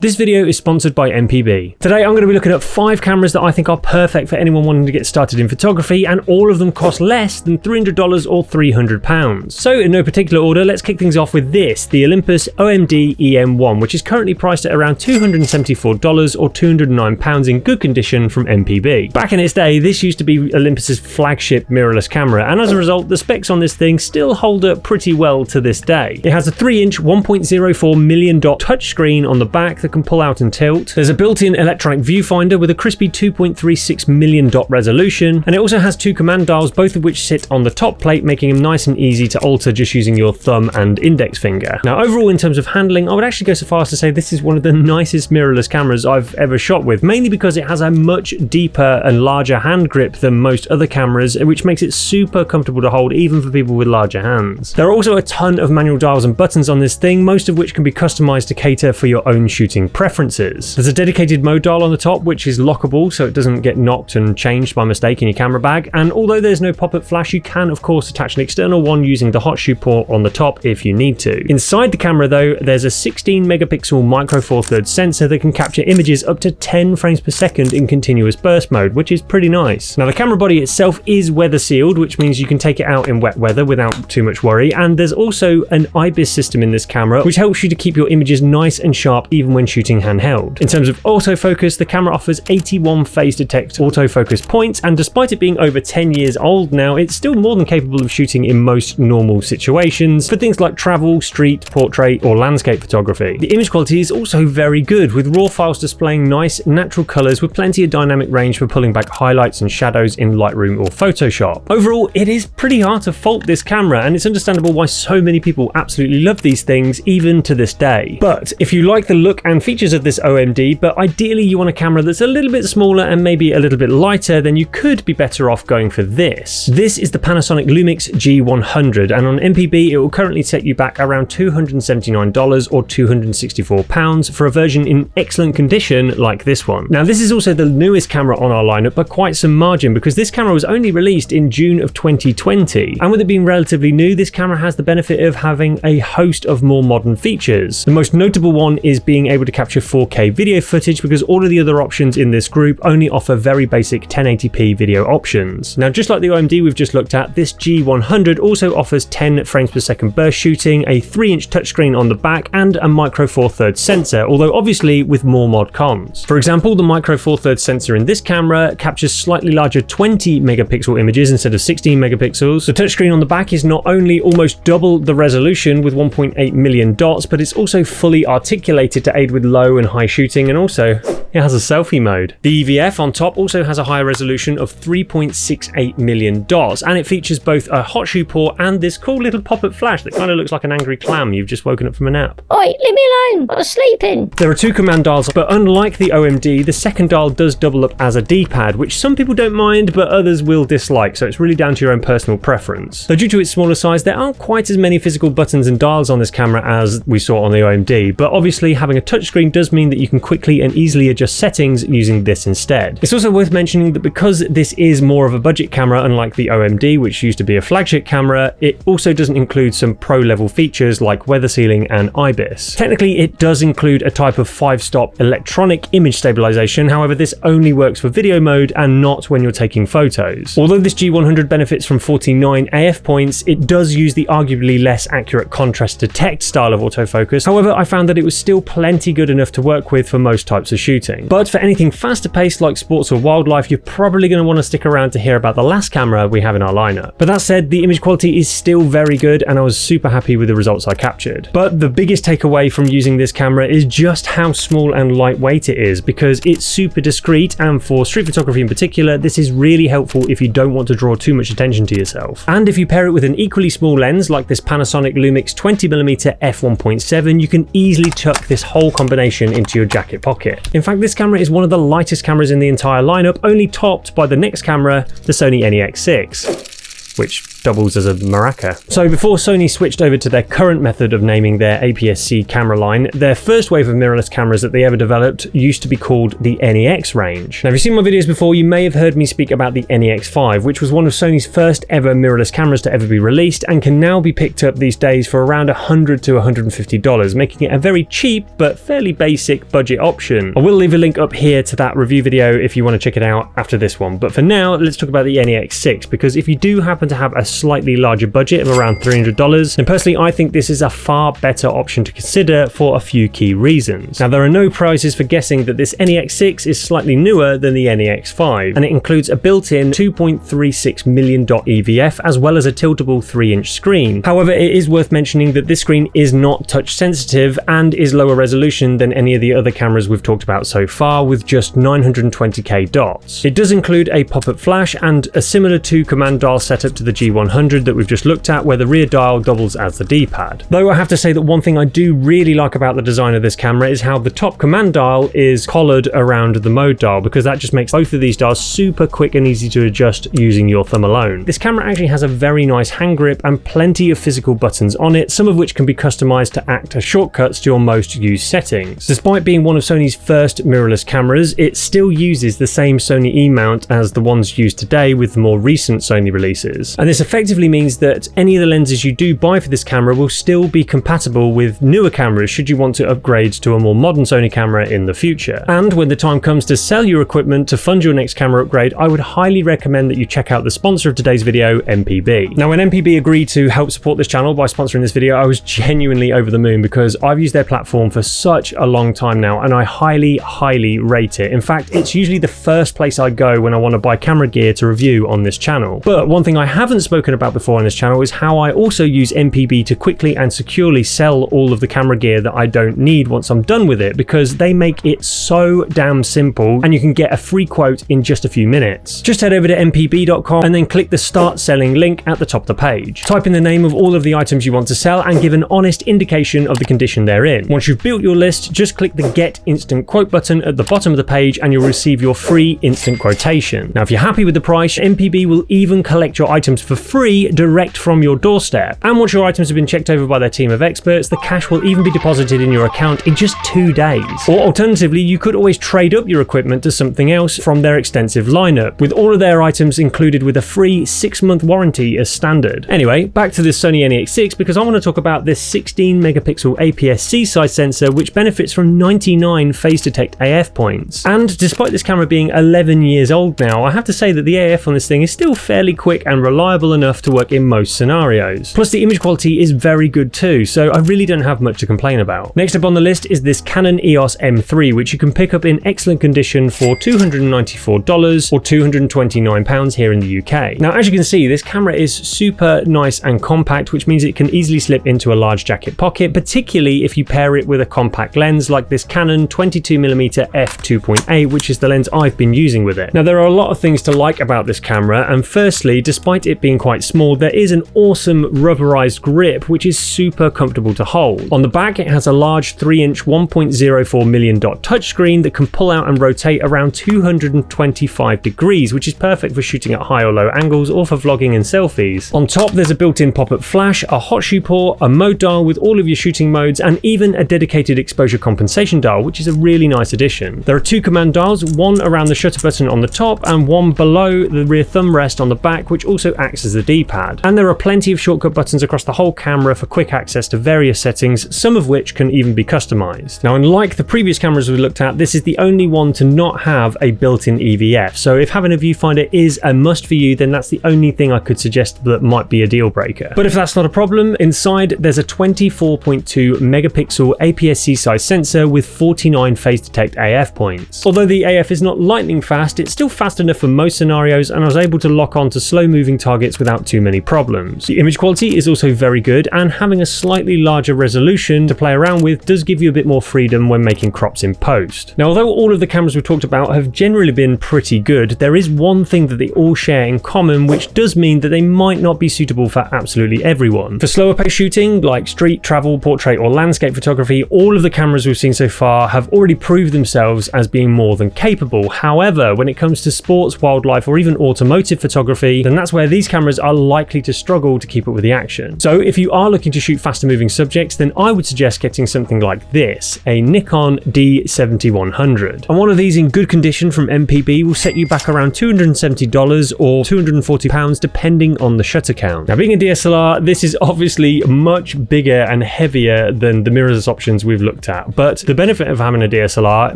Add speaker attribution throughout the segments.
Speaker 1: This video is sponsored by MPB. Today I'm going to be looking at 5 cameras that I think are perfect for anyone wanting to get started in photography, and all of them cost less than $300 or £300. So in no particular order, let's kick things off with this, the Olympus OMD-EM1, which is currently priced at around $274 or £209 in good condition from MPB. Back in its day, this used to be Olympus's flagship mirrorless camera, and as a result, the specs on this thing still hold up pretty well to this day. It has a 3-inch 1.04 million dot touchscreen on the back that can pull out and tilt. There's a built-in electronic viewfinder with a crispy 2.36 million dot resolution, and it also has 2 command dials, both of which sit on the top plate, making them nice and easy to alter just using your thumb and index finger. Now overall, in terms of handling, I would actually go so far as to say this is one of the nicest mirrorless cameras I've ever shot with, mainly because it has a much deeper and larger hand grip than most other cameras, which makes it super comfortable to hold even for people with larger hands. There are also a ton of manual dials and buttons on this thing, most of which can be customized to cater for your own shooting preferences. There's a dedicated mode dial on the top which is lockable so it doesn't get knocked and changed by mistake in your camera bag, and although there's no pop-up flash, you can of course attach an external one using the hot shoe port on the top if you need to. Inside the camera though, there's a 16 megapixel micro four thirds sensor that can capture images up to 10 frames per second in continuous burst mode, which is pretty nice. Now the camera body itself is weather sealed, which means you can take it out in wet weather without too much worry, and there's also an IBIS system in this camera which helps you to keep your images nice and sharp even when shooting handheld. In terms of autofocus, the camera offers 81 phase detect autofocus points, and despite it being over 10 years old now, it's still more than capable of shooting in most normal situations for things like travel, street, portrait or landscape photography. The image quality is also very good, with raw files displaying nice natural colors with plenty of dynamic range for pulling back highlights and shadows in Lightroom or Photoshop. Overall, it is pretty hard to fault this camera, and it's understandable why so many people absolutely love these things even to this day. But if you like the look and features of this OMD, but ideally you want a camera that's a little bit smaller and maybe a little bit lighter, then you could be better off going for this. This is the Panasonic Lumix G100, and on MPB it will currently set you back around $279 or £264 for a version in excellent condition like this one. Now this is also the newest camera on our lineup by quite some margin, because this camera was only released in June of 2020, and with it being relatively new, this camera has the benefit of having a host of more modern features. The most notable one is being able to capture 4K video footage, because all of the other options in this group only offer very basic 1080p video options. Now just like the OMD we've just looked at, this G100 also offers 10 frames per second burst shooting, a 3-inch touchscreen on the back, and a micro four thirds sensor, although obviously with more mod cons. For example, the micro four thirds sensor in this camera captures slightly larger 20 megapixel images instead of 16 megapixels. The touchscreen on the back is not only almost double the resolution with 1.8 million dots, but it's also fully articulated to aid with low and high shooting, and also it has a selfie mode. The EVF on top also has a higher resolution of 3.68 million dots, and it features both a hot shoe port and this cool little pop-up flash that kind of looks like an angry clam you've just woken up from a nap.
Speaker 2: Oi, leave me alone, I was sleeping.
Speaker 1: There are 2 command dials, but unlike the OMD, the second dial does double up as a D-pad, which some people don't mind but others will dislike, so it's really down to your own personal preference. Though due to its smaller size, there aren't quite as many physical buttons and dials on this camera as we saw on the OMD, but obviously having a touchscreen does mean that you can quickly and easily adjust settings using this instead. It's also worth mentioning that because this is more of a budget camera, unlike the OMD, which used to be a flagship camera, it also doesn't include some pro-level features like weather sealing and IBIS. Technically, it does include a type of 5-stop electronic image stabilization, however this only works for video mode and not when you're taking photos. Although this G100 benefits from 49 AF points, it does use the arguably less accurate contrast detect style of autofocus. However, I found that it was still plenty good enough to work with for most types of shooting. But for anything faster paced like sports or wildlife, you're probably going to want to stick around to hear about the last camera we have in our lineup. But that said, the image quality is still very good, and I was super happy with the results I captured. But the biggest takeaway from using this camera is just how small and lightweight it is, because it's super discreet, and for street photography in particular, this is really helpful if you don't want to draw too much attention to yourself. And if you pair it with an equally small lens like this Panasonic Lumix 20mm f1.7, you can easily chuck this whole combination into your jacket pocket. In fact, this camera is one of the lightest cameras in the entire lineup, only topped by the next camera, the Sony NEX-6. which doubles as a maraca. So before Sony switched over to their current method of naming their APS-C camera line, their first wave of mirrorless cameras that they ever developed used to be called the NEX range. Now if you've seen my videos before, you may have heard me speak about the NEX-5, which was one of Sony's first ever mirrorless cameras to ever be released and can now be picked up these days for around $100 to $150, making it a very cheap but fairly basic budget option. I will leave a link up here to that review video if you want to check it out after this one, but for now let's talk about the NEX-6, because if you do happen to have a slightly larger budget of around $300, then personally I think this is a far better option to consider for a few key reasons. Now there are no prizes for guessing that this NEX-6 is slightly newer than the NEX-5, and it includes a built-in 2.36 million dot EVF as well as a tiltable 3-inch screen. However, it is worth mentioning that this screen is not touch sensitive and is lower resolution than any of the other cameras we've talked about so far, with just 920k dots. It does include a pop-up flash and a similar 2 command dial setup to the G100 that we've just looked at, where the rear dial doubles as the D-pad. Though I have to say that one thing I do really like about the design of this camera is how the top command dial is collared around the mode dial, because that just makes both of these dials super quick and easy to adjust using your thumb alone. This camera actually has a very nice hand grip and plenty of physical buttons on it, some of which can be customized to act as shortcuts to your most used settings. Despite being one of Sony's first mirrorless cameras, it still uses the same Sony E-mount as the ones used today with the more recent Sony releases. And this effectively means that any of the lenses you do buy for this camera will still be compatible with newer cameras should you want to upgrade to a more modern Sony camera in the future. And when the time comes to sell your equipment to fund your next camera upgrade, I would highly recommend that you check out the sponsor of today's video, MPB. Now when MPB agreed to help support this channel by sponsoring this video, I was genuinely over the moon, because I've used their platform for such a long time now and I highly rate it. In fact, it's usually the first place I go when I want to buy camera gear to review on this channel. But one thing I haven't spoken about before on this channel is how I also use MPB to quickly and securely sell all of the camera gear that I don't need once I'm done with it, because they make it so damn simple and you can get a free quote in just a few minutes. Just head over to mpb.com and then click the start selling link at the top of the page. Type in the name of all of the items you want to sell and give an honest indication of the condition they're in. Once you've built your list, just click the get instant quote button at the bottom of the page and you'll receive your free instant quotation. Now if you're happy with the price, MPB will even collect your items for free direct from your doorstep. And once your items have been checked over by their team of experts, the cash will even be deposited in your account in just 2 days. Or alternatively, you could always trade up your equipment to something else from their extensive lineup, with all of their items included with a free 6-month warranty as standard. Anyway, back to this Sony NEX-6, because I want to talk about this 16 megapixel APS-C size sensor, which benefits from 99 phase detect AF points. And despite this camera being 11 years old now, I have to say that the AF on this thing is still fairly quick and reliable enough to work in most scenarios. Plus the image quality is very good too, so I really don't have much to complain about. Next up on the list is this Canon EOS M3, which you can pick up in excellent condition for $294 or £229 here in the UK. Now as you can see, this camera is super nice and compact, which means it can easily slip into a large jacket pocket, particularly if you pair it with a compact lens like this Canon 22mm f2.8, which is the lens I've been using with it. Now there are a lot of things to like about this camera, and firstly, despite it being quite small, there is an awesome rubberized grip which is super comfortable to hold. On the back it has a large 3-inch 1.04 million dot touchscreen that can pull out and rotate around 225 degrees, which is perfect for shooting at high or low angles or for vlogging and selfies. On top there's a built-in pop-up flash, a hot shoe port, a mode dial with all of your shooting modes, and even a dedicated exposure compensation dial, which is a really nice addition. There are 2 command dials, one around the shutter button on the top and one below the rear thumb rest on the back, which also acts as the D-pad. And there are plenty of shortcut buttons across the whole camera for quick access to various settings, some of which can even be customized. Now unlike the previous cameras we looked at, this is the only one to not have a built-in EVF, so if having a viewfinder is a must for you, then that's the only thing I could suggest that might be a deal breaker. But if that's not a problem, inside there's a 24.2 megapixel APS-C size sensor with 49 phase detect AF points. Although the AF is not lightning fast, it's still fast enough for most scenarios, and I was able to lock on to slow moving targets without too many problems. The image quality is also very good, and having a slightly larger resolution to play around with does give you a bit more freedom when making crops in post. Now although all of the cameras we've talked about have generally been pretty good, there is one thing that they all share in common, which does mean that they might not be suitable for absolutely everyone. For slower pace shooting like street, travel, portrait or landscape photography, all of the cameras we've seen so far have already proved themselves as being more than capable. However, when it comes to sports, wildlife or even automotive photography, then that's where where these cameras are likely to struggle to keep up with the action. So if you are looking to shoot faster moving subjects, then I would suggest getting something like this, a Nikon D7100. And one of these in good condition from MPB will set you back around $270 or £240 depending on the shutter count. Now, being a DSLR, this is obviously much bigger and heavier than the mirrorless options we've looked at, but the benefit of having a DSLR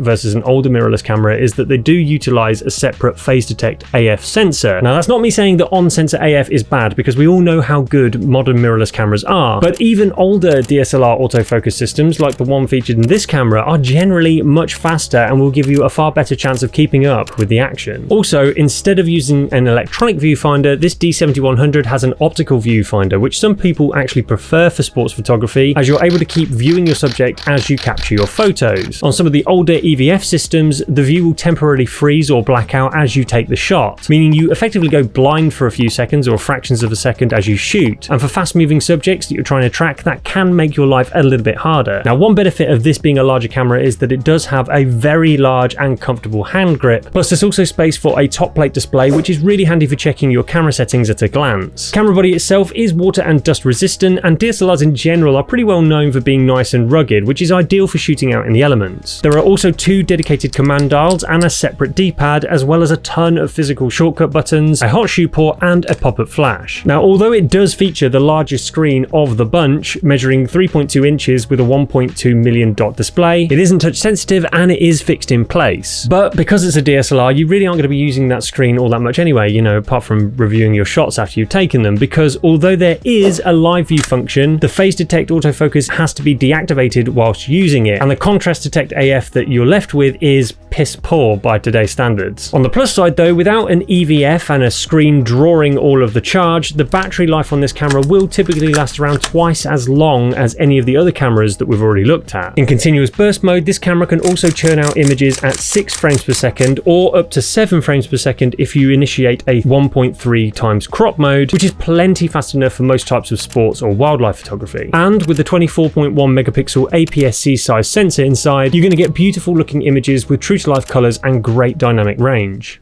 Speaker 1: versus an older mirrorless camera is that they do utilize a separate phase detect AF sensor. Now, that's not me saying that on-sensor AF is bad, because we all know how good modern mirrorless cameras are, but even older DSLR autofocus systems like the one featured in this camera are generally much faster and will give you a far better chance of keeping up with the action. Also, instead of using an electronic viewfinder, this D7100 has an optical viewfinder, which some people actually prefer for sports photography, as you're able to keep viewing your subject as you capture your photos. On some of the older EVF systems, the view will temporarily freeze or black out as you take the shot, meaning you effectively go blind for a few seconds or fractions of a second as you shoot. And for fast moving subjects that you're trying to track, that can make your life a little bit harder. Now, one benefit of this being a larger camera is that it does have a very large and comfortable hand grip, plus there's also space for a top plate display, which is really handy for checking your camera settings at a glance. Camera body itself is water and dust resistant, and DSLRs in general are pretty well known for being nice and rugged, which is ideal for shooting out in the elements. There are also 2 dedicated command dials and a separate D-pad, as well as a ton of physical shortcut buttons, a hot shoe port, and a pop-up flash. Now, although it does feature the largest screen of the bunch, measuring 3.2 inches with a 1.2 million dot display, it isn't touch sensitive and it is fixed in place. But because it's a DSLR, you really aren't going to be using that screen all that much anyway, you know, apart from reviewing your shots after you've taken them, because although there is a live view function, the phase detect autofocus has to be deactivated whilst using it, and the contrast detect AF that you're left with is piss poor by today's standards. On the plus side though, without an EVF and a screen drawing all of the charge, the battery life on this camera will typically last around twice as long as any of the other cameras that we've already looked at. In continuous burst mode, this camera can also churn out images at 6 frames per second or up to 7 frames per second if you initiate a 1.3 times crop mode, which is plenty fast enough for most types of sports or wildlife photography. And with the 24.1 megapixel APS-C size sensor inside, you're going to get beautiful looking images with true to life colors and great dynamic range.